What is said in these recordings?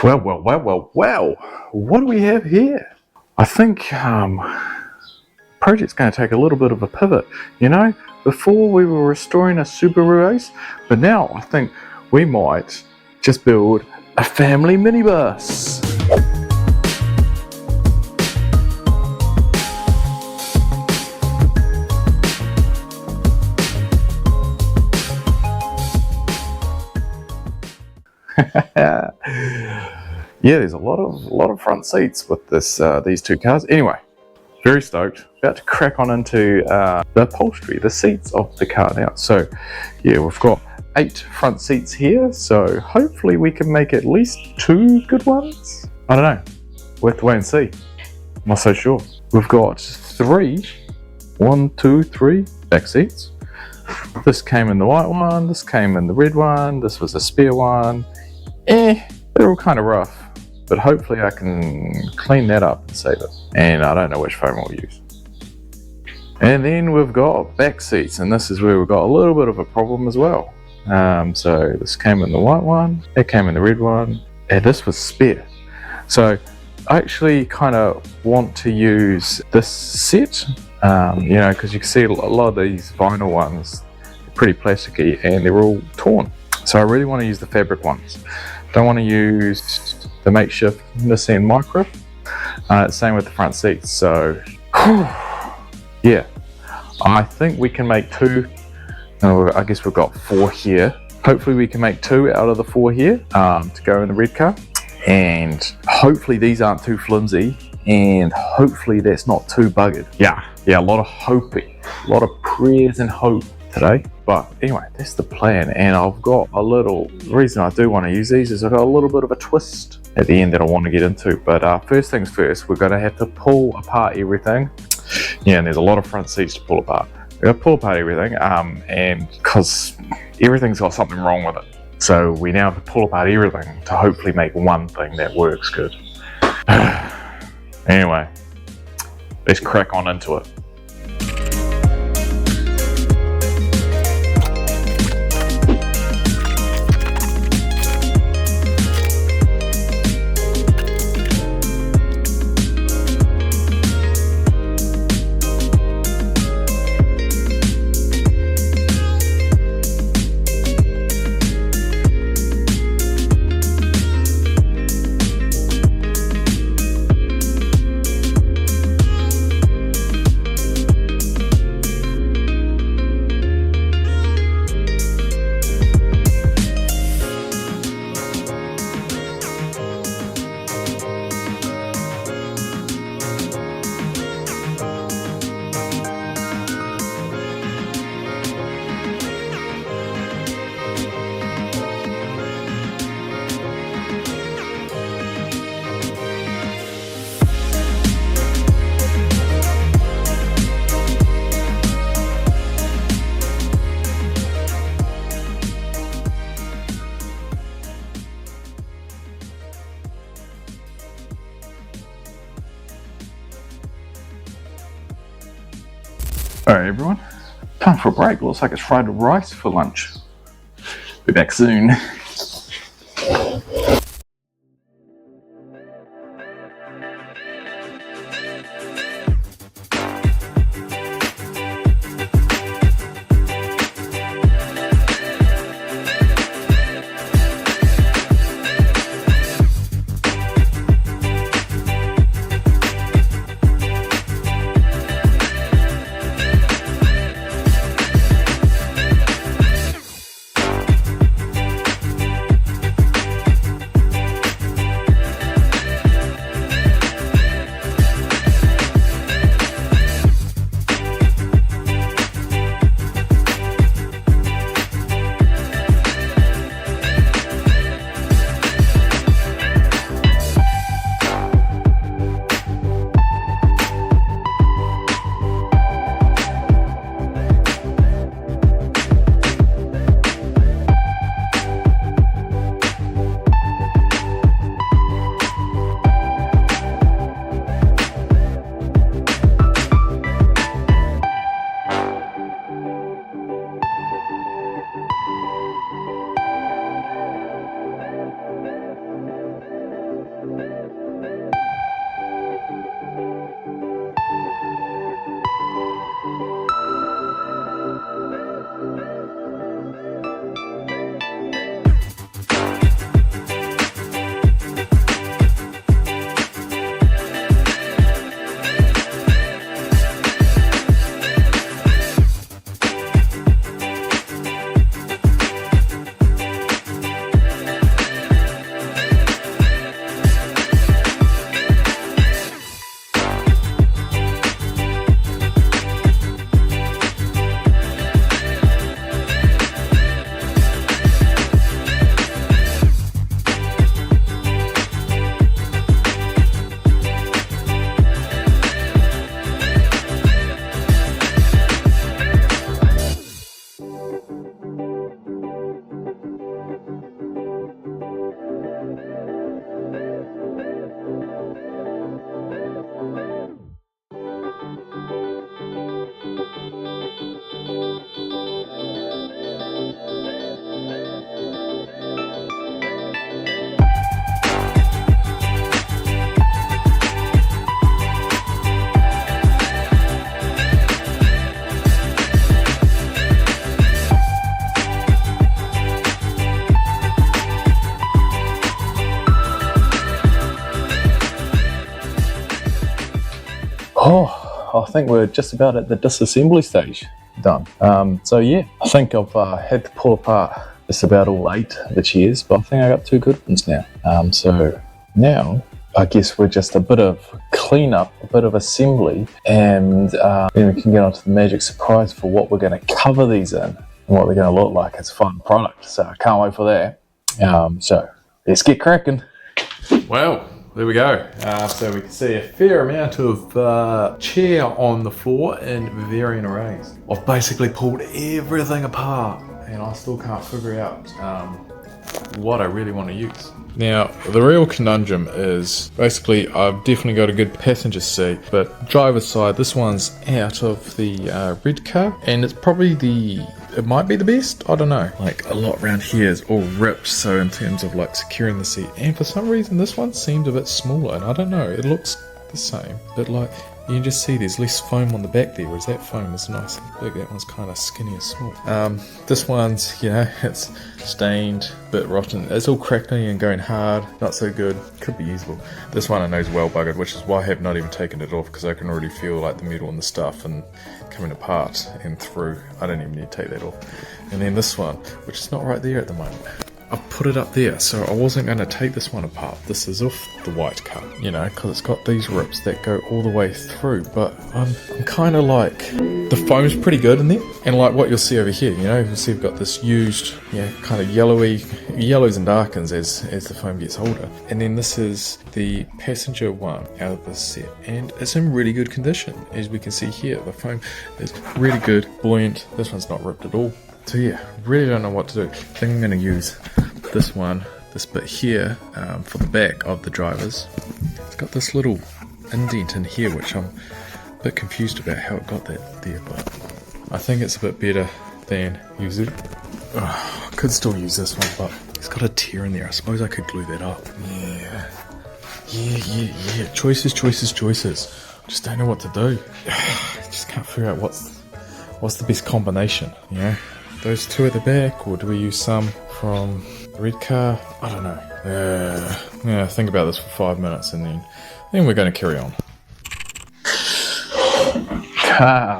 Well, what do we have here? I think project's going to take a little bit of a pivot. You know, before we were restoring a Subaru Ace, but now I think we might just build a family minibus. Yeah, there's a lot of front seats with this these two cars. Anyway, very stoked. About to crack on into the upholstery, the seats of the car now. So yeah, we've got 8 front seats here, so hopefully we can make at least 2 good ones. I don't know, we'll have to wait and see. I'm not so sure. We've got 3 back seats. This came in the white one, this came in the red one, this was a spare one. They're all kind of rough, but hopefully I can clean that up and save it. And I don't know which foam we'll use. And then we've got back seats, and this is where we've got a little bit of a problem as well. So this came in the white one, it came in the red one, and this was spare. So I actually kind of want to use this set, you know, because you can see a lot of these vinyl ones are pretty plasticky and they're all torn. So I really want to use the fabric ones. Don't want to use the makeshift Nissan Micro. Same with the front seats. So yeah, I think we can make 2. I guess we've got 4 here. Hopefully we can make 2 out of the 4 here to go in the red car. And hopefully these aren't too flimsy, and hopefully that's not too buggered. Yeah, a lot of hoping, a lot of prayers and hope today. But anyway, that's the plan. And I've got a little, the reason I do want to use these is I've got a little bit of a twist at the end that I want to get into. But first things first, we're going to have to pull apart everything. Yeah, and there's a lot of front seats to pull apart. We're going to pull apart everything, and because everything's got something wrong with it. So we now have to pull apart everything to hopefully make one thing that works good. Anyway, let's crack on into it. Alright everyone, time for a break. Looks like it's fried rice for lunch. Be back soon. Oh, I think we're just about at the disassembly stage. Done. So yeah, I think I've had to pull apart just about all 8 of the chairs, but I think I got 2 good ones now. So now I guess we're just a bit of cleanup, a bit of assembly, and then we can get on to the magic surprise for what we're going to cover these in and what they're going to look like as a final product. So I can't wait for that. So let's get cracking. Well, there we go. So we can see a fair amount of chair on the floor in varying arrays. I've basically pulled everything apart and I still can't figure out what I really want to use. Now, the real conundrum is basically I've definitely got a good passenger seat, but driver's side, this one's out of the red car, and it's probably it might be the best, I don't know. Like, a lot around here is all ripped, so in terms of like securing the seat, and for some reason this one seemed a bit smaller, and I don't know, it looks the same, but like, you can just see there's less foam on the back there, whereas that foam is nice and big. That one's kind of skinny and small. This one's, you know, it's stained, a bit rotten. It's all crackling and going hard, not so good. Could be usable. This one I know is well buggered, which is why I have not even taken it off, because I can already feel like the metal and the stuff and coming apart and through. I don't even need to take that off. And then this one, which is not right there at the moment. I've put it up there, so I wasn't going to take this one apart. This is off the white car, you know, because it's got these rips that go all the way through, but I'm kind of like, the foam's pretty good in there, and like what you'll see over here, you know, you'll see we've got this used, yeah, kind of yellows and darkens as the foam gets older. And then this is the passenger one out of this set, and it's in really good condition. As we can see here, the foam is really good, buoyant. This one's not ripped at all. So yeah, really don't know what to do. I think I'm going to use this one, this bit here, for the back of the drivers. It's got this little indent in here, which I'm a bit confused about how it got that there, but I think it's a bit better than use it. Oh, I could still use this one, but it's got a tear in there. I suppose I could glue that up. Yeah. Choices. I just don't know what to do. I just can't figure out what's the best combination, you know? Those 2 at the back, or do we use some from the red car? I don't know. Yeah, think about this for 5 minutes and then we're going to carry on.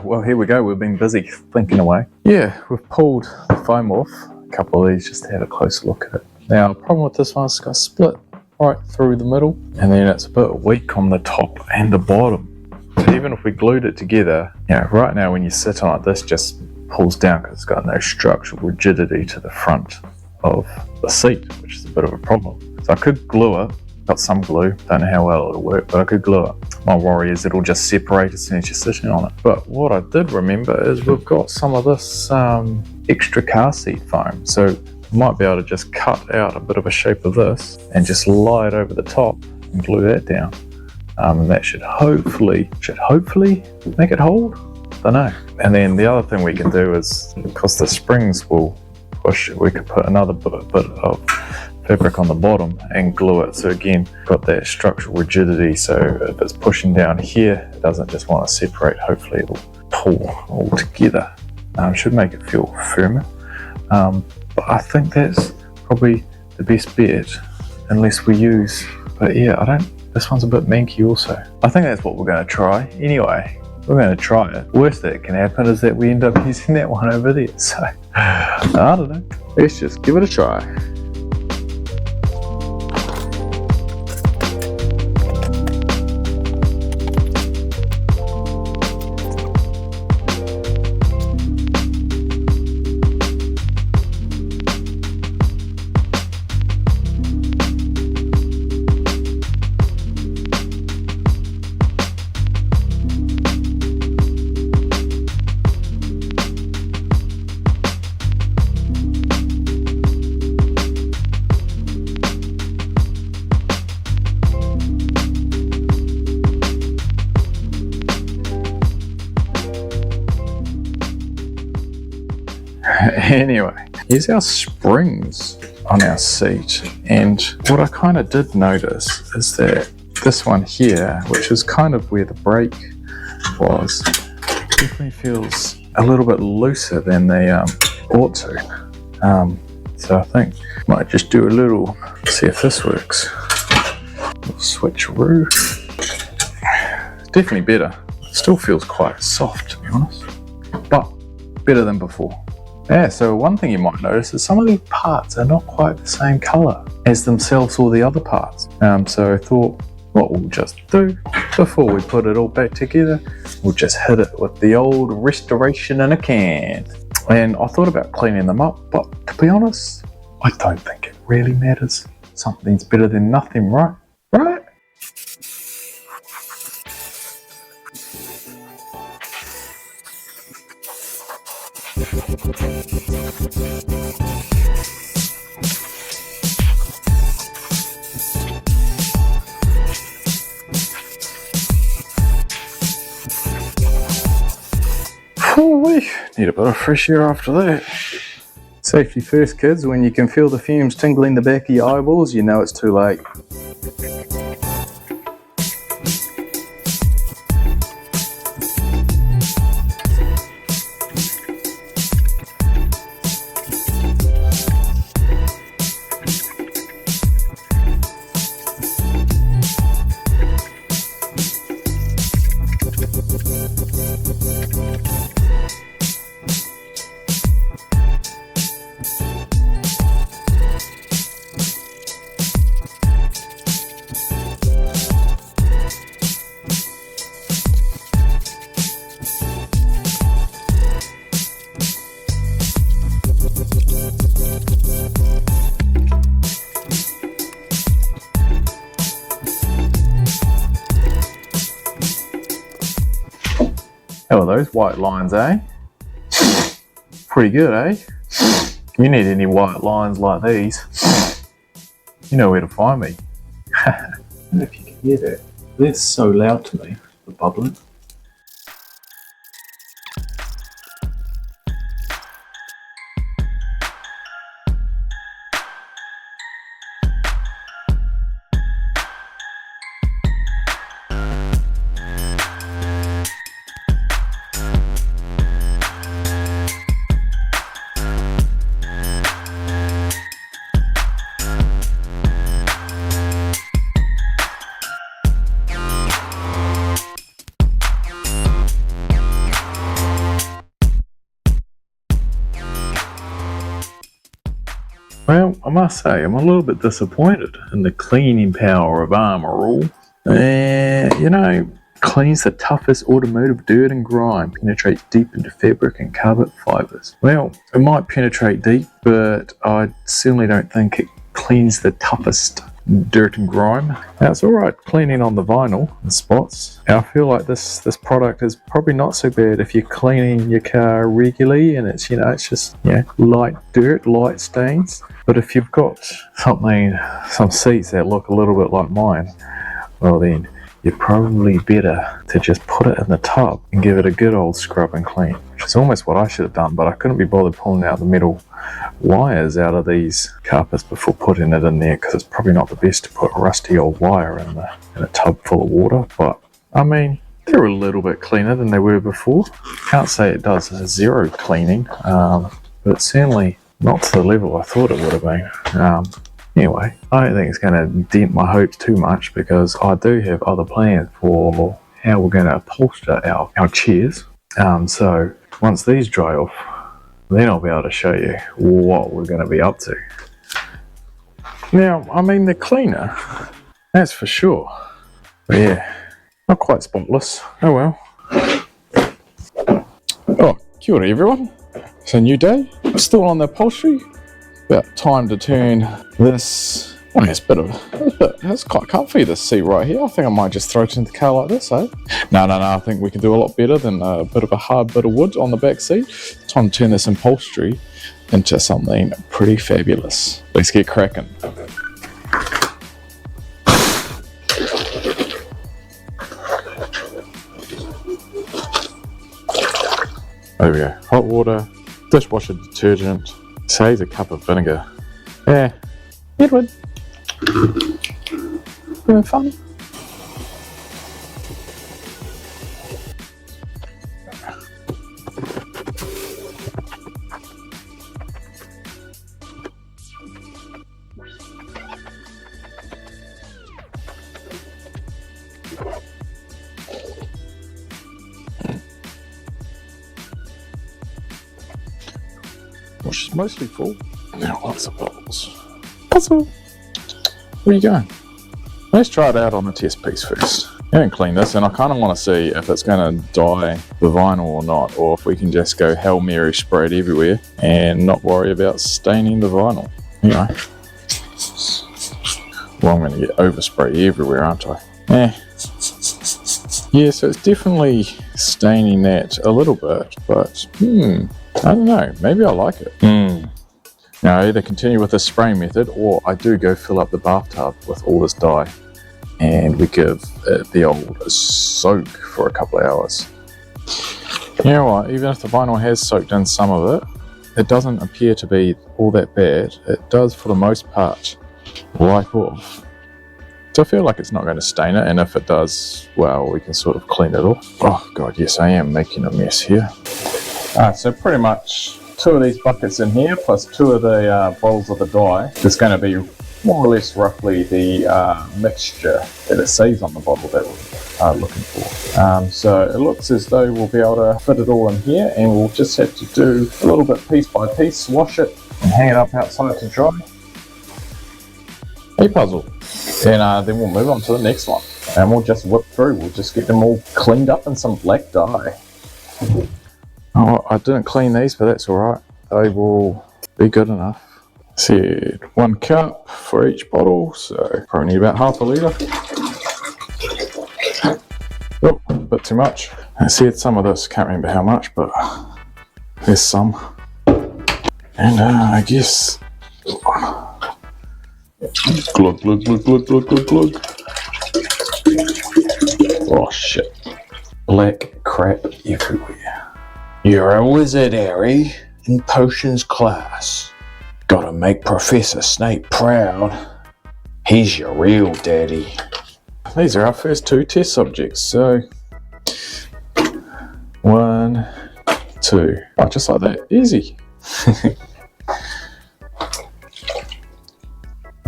Well, here we go. We've been busy thinking away. Yeah, we've pulled the foam off. A couple of these just to have a closer look at it. Now, the problem with this one is it's got split right through the middle, and then it's a bit weak on the top and the bottom. So even if we glued it together, you know, right now when you sit on it, this just pulls down because it's got no structural rigidity to the front of the seat, which is a bit of a problem. So I could glue it, got some glue, don't know how well it'll work, but I could glue it. My worry is it'll just separate as soon as you're sitting on it. But what I did remember is we've got some of this extra car seat foam, so I might be able to just cut out a bit of a shape of this and just lie it over the top and glue that down. And that should hopefully make it hold. I don't know. And then the other thing we can do is, because the springs will push, we could put another bit of fabric on the bottom and glue it. So again, got that structural rigidity, so if it's pushing down here, it doesn't just want to separate. Hopefully it'll pull all together. Should make it feel firmer. But I think that's probably the best bet, unless we use, but yeah, this one's a bit manky also. I think that's what we're going to try anyway. We're going to try it. Worst that can happen is that we end up using that one over there. So, I don't know. Let's just give it a try. Anyway, here's our springs on our seat, and what I kind of did notice is that this one here, which is kind of where the brake was, definitely feels a little bit looser than they ought to. So I think I might just do a little, see if this works. Little switcheroo. Definitely better. Still feels quite soft, to be honest, but better than before. Yeah, so one thing you might notice is some of these parts are not quite the same colour as themselves or the other parts. So I thought, what we'll just do before we put it all back together, we'll just hit it with the old restoration in a can. And I thought about cleaning them up, but to be honest, I don't think it really matters. Something's better than nothing, right? Right? We need a bit of fresh air after that. Safety first, kids. When you can feel the fumes tingling the back of your eyeballs, you know it's too late. How are those white lines, eh? Pretty good, eh? If you need any white lines like these, you know where to find me. I don't know if you can hear that. That's so loud to me, the bubbling. Well, I must say, I'm a little bit disappointed in the cleaning power of Armour All. You know, cleans the toughest automotive dirt and grime, penetrates deep into fabric and carbon fibres. Well, it might penetrate deep, but I certainly don't think it cleans the toughest dirt and grime. Now, it's alright cleaning on the vinyl and spots. I feel like this product is probably not so bad if you're cleaning your car regularly and it's, it's just, light dirt, light stains. But if you've got some seats that look a little bit like mine, well then, you're probably better to just put it in the tub and give it a good old scrub and clean, which is almost what I should have done, but I couldn't be bothered pulling out the metal wires out of these carpets before putting it in there, because it's probably not the best to put a rusty old wire in a tub full of water. But I mean, they're a little bit cleaner than they were before. Can't say it does zero cleaning, but it's certainly not to the level I thought it would have been. Anyway, I don't think it's going to dent my hopes too much, because I do have other plans for how we're going to upholster our chairs. So once these dry off, then I'll be able to show you what we're going to be up to. Now, I mean, the cleaner, that's for sure. But yeah, not quite spotless. Oh well. Oh, kia ora everyone. It's a new day. Still on the upholstery. About time to turn this. Oh, it's quite comfy, this seat right here. I think I might just throw it in the car like this, eh? No, I think we can do a lot better than a bit of a hard bit of wood on the back seat. Time to turn this upholstery into something pretty fabulous. Let's get cracking. There we go. Hot water, dishwasher detergent, saves a cup of vinegar. Yeah, Edward. Having fun? which is mostly full. Now lots of bubbles. Puzzle! Where are you going? Let's try it out on the test piece first. I haven't cleaned this, and I kind of want to see if it's going to dye the vinyl or not, or if we can just go Hail Mary spray it everywhere and not worry about staining the vinyl. Anyway. Well, I'm going to get overspray everywhere, aren't I? Yeah, so it's definitely staining that a little bit, but I don't know, maybe I like it. Now I either continue with the spray method, or I do go fill up the bathtub with all this dye, and we give it the old soak for a couple of hours. You know what, even if the vinyl has soaked in some of it, it doesn't appear to be all that bad. It does, for the most part, wipe off. So I feel like it's not going to stain it, and if it does, well, we can sort of clean it off. Oh god, yes, I am making a mess here. Alright, so pretty much 2 of these buckets in here, plus 2 of the bottles of the dye. It's going to be more or less roughly the mixture that it says on the bottle that we are looking for. So it looks as though we'll be able to fit it all in here, and we'll just have to do a little bit piece by piece, wash it and hang it up outside to dry. A puzzle. And then we'll move on to the next one, and we'll just whip through. We'll just get them all cleaned up in some black dye. Oh, I didn't clean these, but that's alright. They will be good enough. Said 1 cup for each bottle, so probably need about half a litre. Oh, a bit too much. I said some of this, can't remember how much, but there's some. And I guess... Glug, glug, glug, glug, glug, glug, glug. Oh shit. Black crap everywhere. You're a wizard, Harry, in potions class. Gotta make Professor Snape proud. He's your real daddy. These are our first 2 test subjects, so 1, 2. Oh, just like that, easy.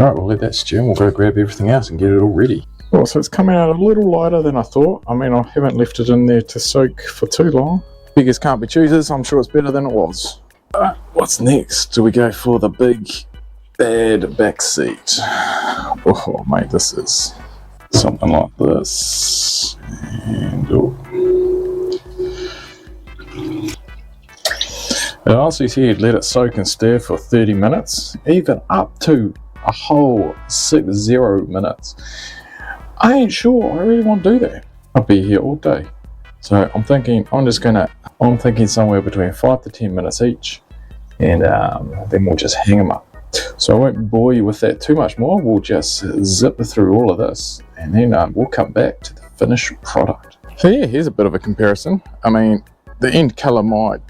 Alright, we'll let that stew and we'll go grab everything else and get it all ready. Oh, so it's coming out a little lighter than I thought. I mean, I haven't left it in there to soak for too long. Beggars can't be choosers, I'm sure it's better than it was. Alright, what's next? Do we go for the big, bad back seat? Oh, mate, this is something like this. And it also said let it soak and stir for 30 minutes, even up to a whole 60 minutes. I ain't sure I really want to do that. I'll be here all day. So I'm thinking somewhere between 5 to 10 minutes each, and then we'll just hang them up. So I won't bore you with that too much more. We'll just zip through all of this, and then we'll come back to the finished product. So yeah, here's a bit of a comparison. I mean, the end colour might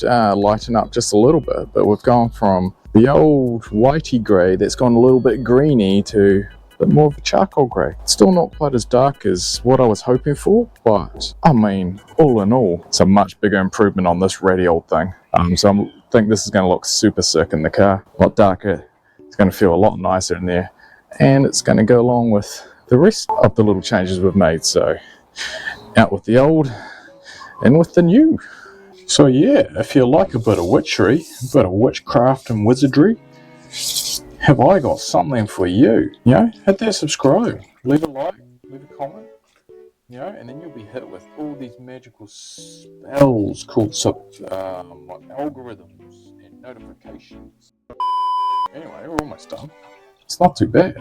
lighten up just a little bit, but we've gone from the old whitey grey that's gone a little bit greeny to a bit more of a charcoal grey. Still not quite as dark as what I was hoping for, but I mean, all in all, it's a much bigger improvement on this ratty old thing. So I think this is going to look super sick in the car. A lot darker, it's going to feel a lot nicer in there, and it's going to go along with the rest of the little changes we've made. So out with the old and with the new. So yeah, if you like a bit of witchery, a bit of witchcraft and wizardry, have I got something for you? You know, hit that subscribe, leave a like, leave a comment, you know, and then you'll be hit with all these magical spells called like algorithms and notifications. Anyway, we're almost done. It's not too bad.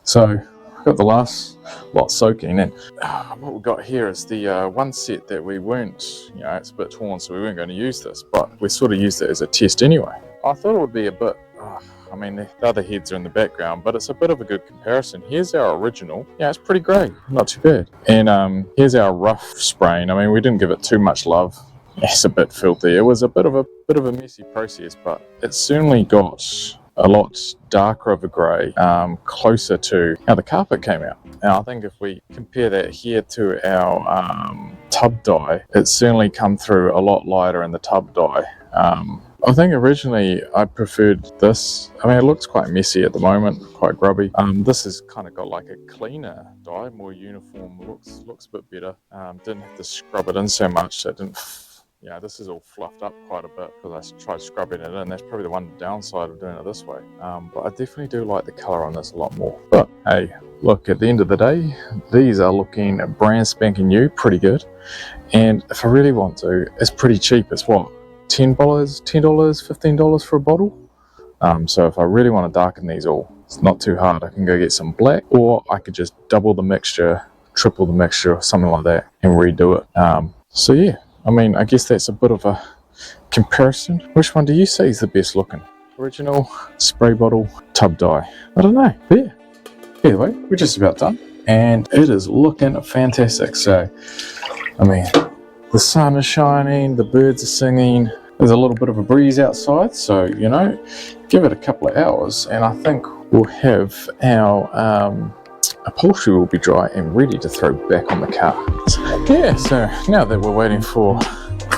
So got the last lot soaking, and what we've got here is the one set that we weren't, you know, it's a bit torn, so we weren't going to use this, but we sort of used it as a test anyway. I thought it would be a bit, I mean, the other heads are in the background, but it's a bit of a good comparison. Here's our original. Yeah, it's pretty great, not too bad. And here's our rough spraying. I mean, we didn't give it too much love. It's a bit filthy. It was a bit of a messy process, but it certainly got a lot darker of a grey, closer to how the carpet came out. Now I think if we compare that here to our tub dye, it's certainly come through a lot lighter in the tub dye. I think originally I preferred this. I mean, it looks quite messy at the moment, quite grubby. This has kind of got like a cleaner dye, more uniform, looks a bit better. Didn't have to scrub it in so much, so it didn't Yeah, this is all fluffed up quite a bit because I tried scrubbing it in. That's probably the one downside of doing it this way. But I definitely do like the colour on this a lot more. But hey, look, at the end of the day, these are looking brand spanking new, pretty good. And if I really want to, it's pretty cheap. It's what, $10, $15 for a bottle? So if I really want to darken these all, it's not too hard. I can go get some black, or I could just double the mixture, triple the mixture, or something like that, and redo it. So yeah. I mean, I guess that's a bit of a comparison. Which one do you say is the best looking? Original, spray bottle, tub dye? I don't know. But yeah. Either way, we're just about done. And it is looking fantastic. So, I mean, the sun is shining, the birds are singing. There's a little bit of a breeze outside. So, you know, give it a couple of hours and I think we'll have our upholstery will be dry and ready to throw back on the car. Yeah, so now that we're waiting for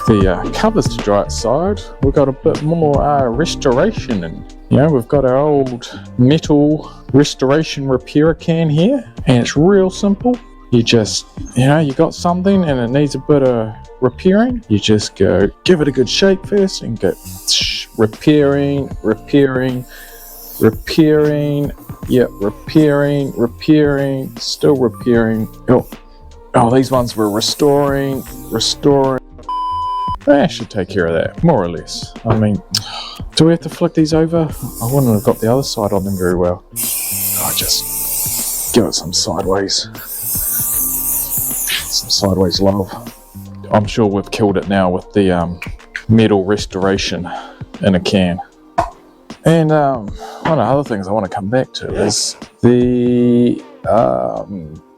the covers to dry outside, we've got a bit more restoration, and you know, we've got our old metal restoration repairer can here, and it's real simple. You just, you know, you got something and it needs a bit of repairing, you just go give it a good shake first and go repairing, yep, repairing, still repairing. Oh, these ones were restoring. That should take care of that, more or less. I mean, do we have to flick these over? I wouldn't have got the other side on them very well. Oh, just give it some sideways love. I'm sure we've killed it now with the metal restoration in a can. And one of the other things I want to come back to is the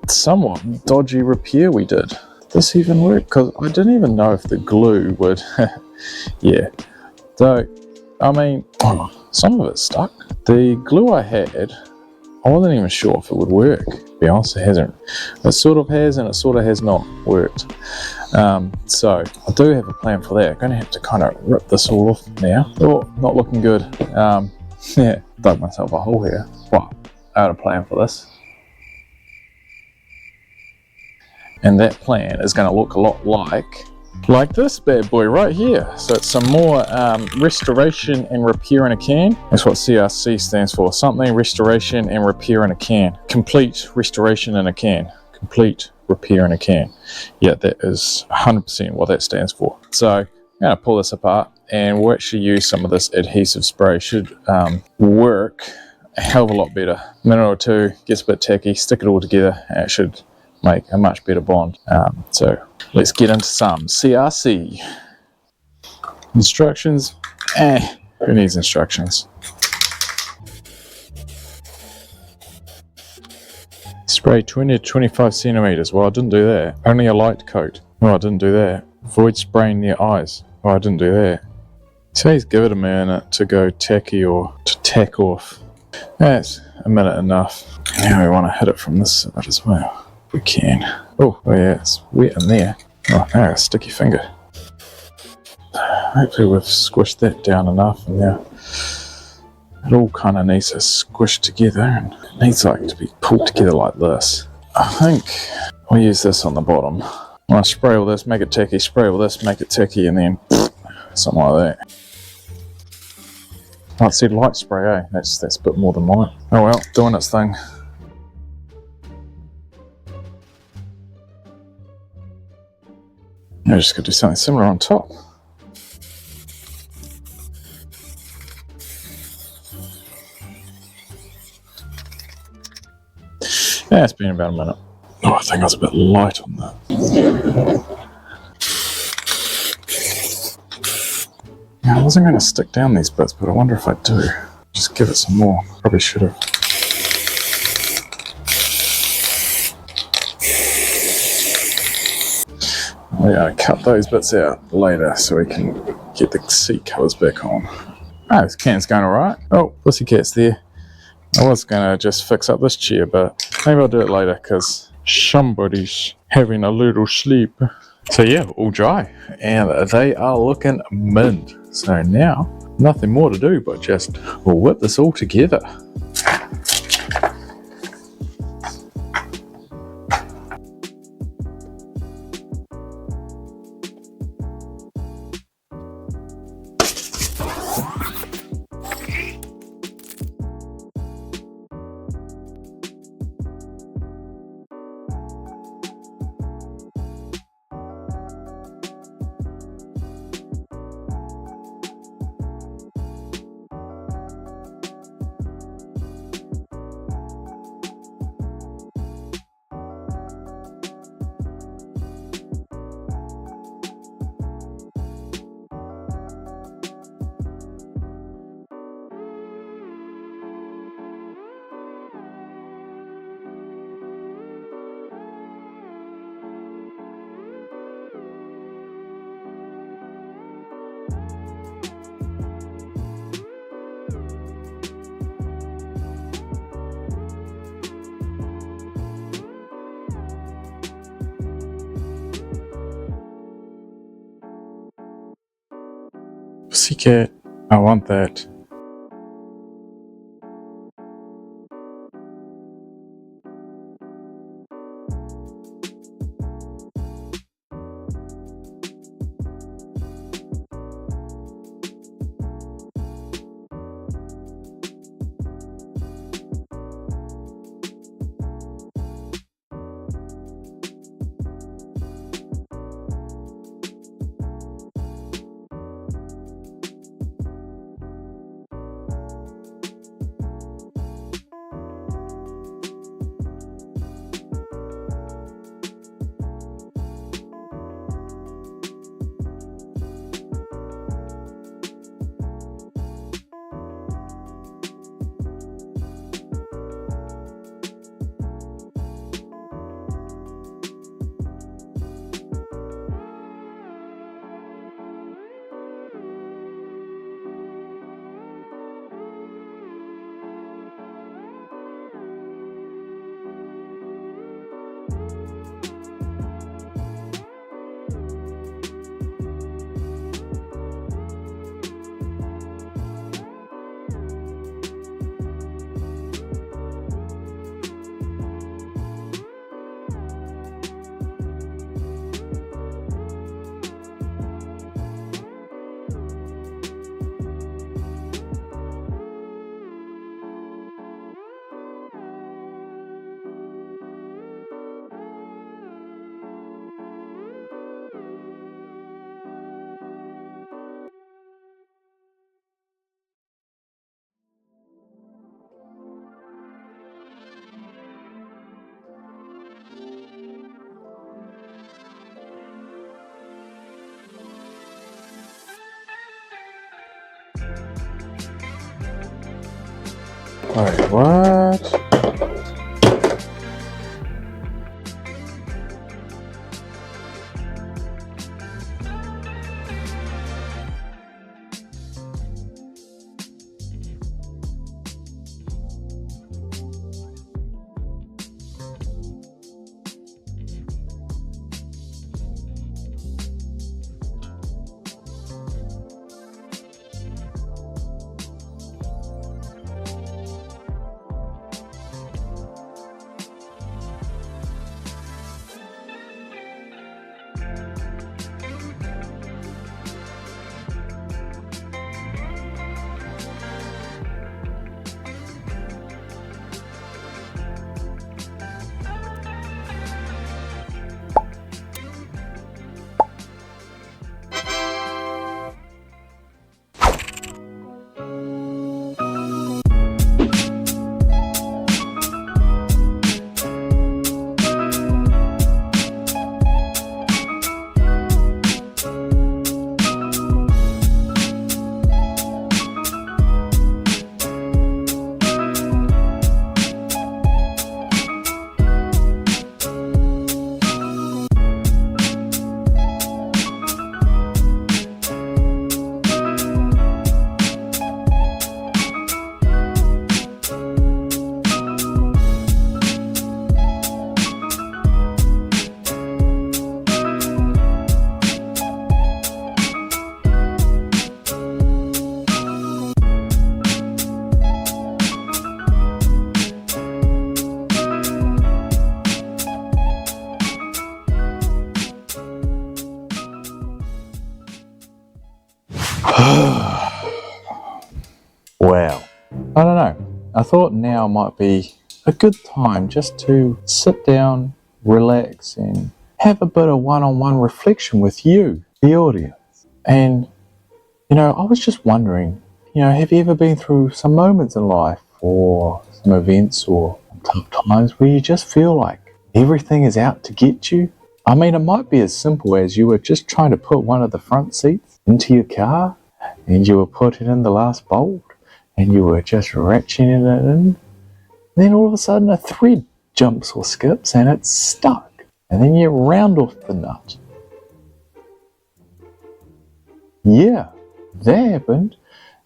somewhat dodgy repair we did. Did this even work? Because I didn't even know if the glue would. Yeah. So, I mean, some of it stuck. The glue I had, I wasn't even sure if it would work. To be honest, it hasn't. It sort of has and it sort of has not worked. So I do have a plan for that. I'm going to have to kind of rip this all off now. Oh, not looking good. Yeah, dug myself a hole here. Well, I had a plan for this. And that plan is going to look a lot like this bad boy right here. So it's some more restoration and repair in a can. That's what CRC stands for. Something restoration and repair in a can. Complete restoration in a can. Complete repair in a can. Yeah, that is 100% what that stands for. So I'm going to pull this apart and we'll actually use some of this adhesive spray. Should work a hell of a lot better. A minute or two, gets a bit tacky, stick it all together and it should make a much better bond. So let's get into some CRC. Instructions, who needs instructions? Spray 20 to 25 centimeters. Well, I didn't do that. Only a light coat. Oh, I didn't do that. Avoid spraying near eyes. Oh, I didn't do that. Says give it a minute to go tacky or to tack off. That's a minute enough. Now we want to hit it from this side as well. If we can. Oh yeah, it's wet in there. Oh, now a sticky finger. Hopefully we've squished that down enough, and now it all kind of needs to squish together, and it needs like to be pulled together like this. I think we'll use this on the bottom. I'm going to spray all this, make it tacky, spray all this, make it tacky, and then something like that. I said light spray, That's a bit more than light. Oh well, doing its thing. I'm just going to do something similar on top. Yeah, it's been about a minute. Oh, I think I was a bit light on that. Yeah, I wasn't going to stick down these bits, but I wonder if I do. Just give it some more. Probably should have. We're going to cut those bits out later so we can get the seat covers back on. Oh, this can's going alright. Oh, pussycat's there. I was going to just fix up this chair, but maybe I'll do it later because somebody's having a little sleep. So yeah, all dry and they are looking mint. So now, nothing more to do but just whip this all together. Pussycat, I want that. Wait, what? Wow. I don't know. I thought now might be a good time just to sit down, relax, and have a bit of one-on-one reflection with you, the audience. And, I was just wondering, have you ever been through some moments in life or some events or tough times where you just feel like everything is out to get you? I mean, it might be as simple as you were just trying to put one of the front seats into your car and you were putting in the last bolt and you were just ratcheting it in. Then all of a sudden a thread jumps or skips and it's stuck. And then you round off the nut. Yeah, that happened.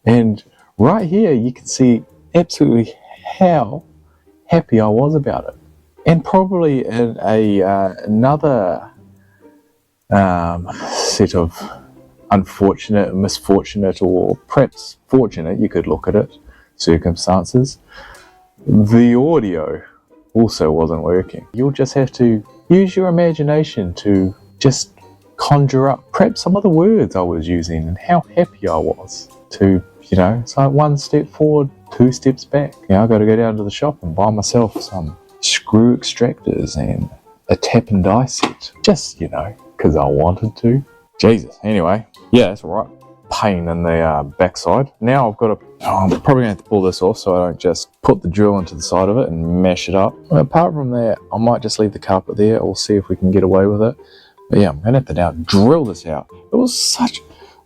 And right here you can see absolutely how happy I was about it. And probably in another set of unfortunate, misfortunate, or perhaps fortunate, you could look at it, circumstances, the audio also wasn't working. You'll just have to use your imagination to just conjure up perhaps some of the words I was using and how happy I was to, it's like 1 step forward, 2 steps back. I got to go down to the shop and buy myself some screw extractors and a tap and die set, just, because I wanted to. Jesus. Anyway, yeah, that's alright. Pain in the backside. Now I've got to, I'm probably going to have to pull this off so I don't just put the drill into the side of it and mash it up. Apart from that, I might just leave the carpet there or see if we can get away with it. But yeah, I'm going to have to now drill this out. It was such,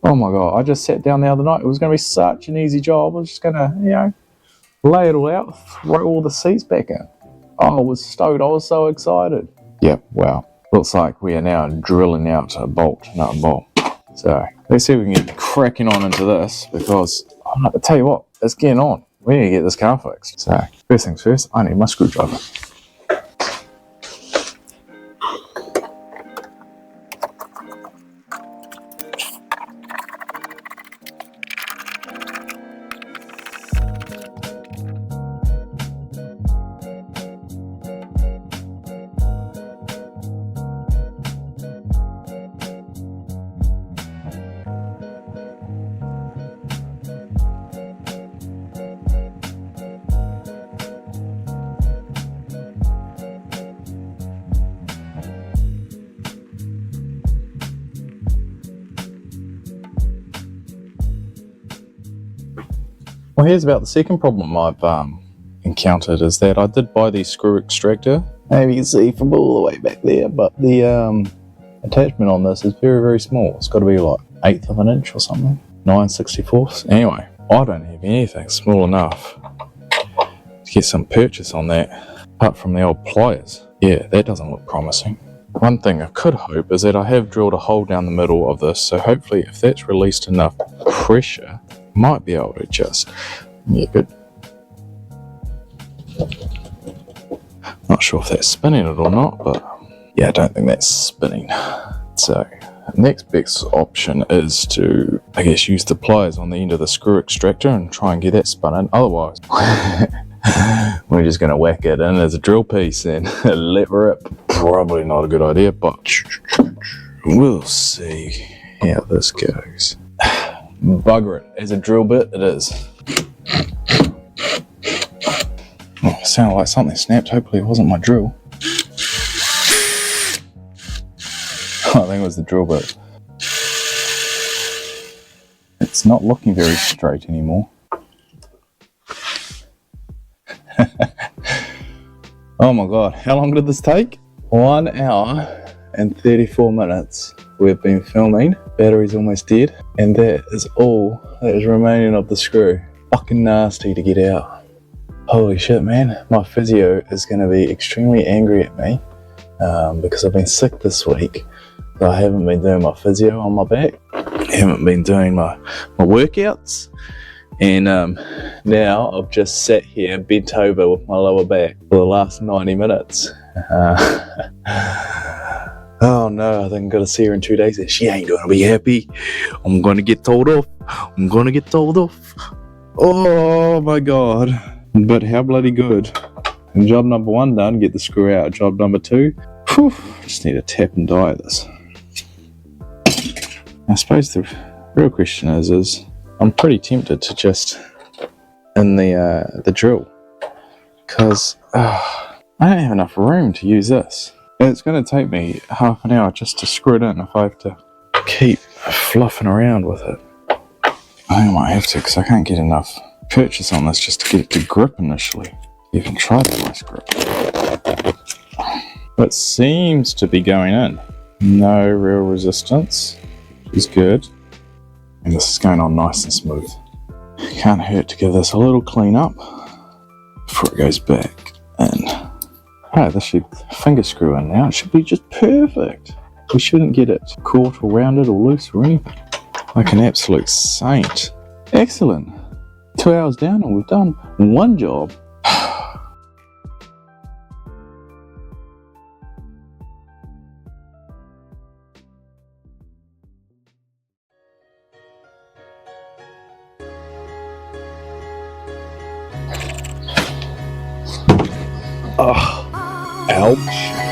oh my God, I just sat down the other night. It was going to be such an easy job. I was just going to, lay it all out, throw all the seats back in. Oh, I was stoked. I was so excited. Yep, wow. Looks like we are now drilling out a bolt, nut and bolt. So let's see if we can get cracking on into this, because I tell you what, it's getting on. We need to get this car fixed. So first things first, I need my screwdriver. Well, here's about the second problem I've encountered, is that I did buy the screw extractor. Maybe you can see from all the way back there, but the attachment on this is very, very small. It's got to be like 1/8 of an inch or something, 9/64. Anyway, I don't have anything small enough to get some purchase on that, apart from the old pliers. Yeah, that doesn't look promising. One thing I could hope is that I have drilled a hole down the middle of this, so hopefully if that's released enough pressure, might be able to just, yeah, good. Not sure if that's spinning it or not, but yeah, I don't think that's spinning. So the next best option is to, I guess, use the pliers on the end of the screw extractor and try and get that spun in. Otherwise, we're just going to whack it in as a drill piece and let rip. Probably not a good idea, but we'll see how this goes. Bugger it, as a drill bit it is. Oh, it sounded like something snapped. Hopefully it wasn't my drill. I think it was the drill bit. It's not looking very straight anymore. Oh my God, how long did this take? 1 hour and 34 minutes we've been filming. Battery's almost dead, and that is all that is remaining of the screw. Fucking nasty to get out. Holy shit, man. My physio is going to be extremely angry at me because I've been sick this week. So I haven't been doing my physio on my back. I haven't been doing my workouts. And now I've just sat here bent over with my lower back for the last 90 minutes. Oh no, I think I'm gonna see her in 2 days and she ain't gonna be happy. I'm gonna get told off. Oh my God. But how bloody good. And job number 1 done, get the screw out. Job number 2, whew, just need to tap and die this. I suppose the real question is I'm pretty tempted to just in the drill, because I don't have enough room to use this. It's going to take me half an hour just to screw it in if I have to keep fluffing around with it. I think I might have to, because I can't get enough purchase on this just to get it to grip initially. Even try the nice grip. It seems to be going in. No real resistance, which is good. And this is going on nice and smooth. Can't hurt to give this a little clean up before it goes back in. Alright, this should finger screw in now. It should be just perfect. We shouldn't get it caught or rounded or loose or anything. Like an absolute saint. Excellent. 2 hours down and we've done one job. Ugh. Ouch.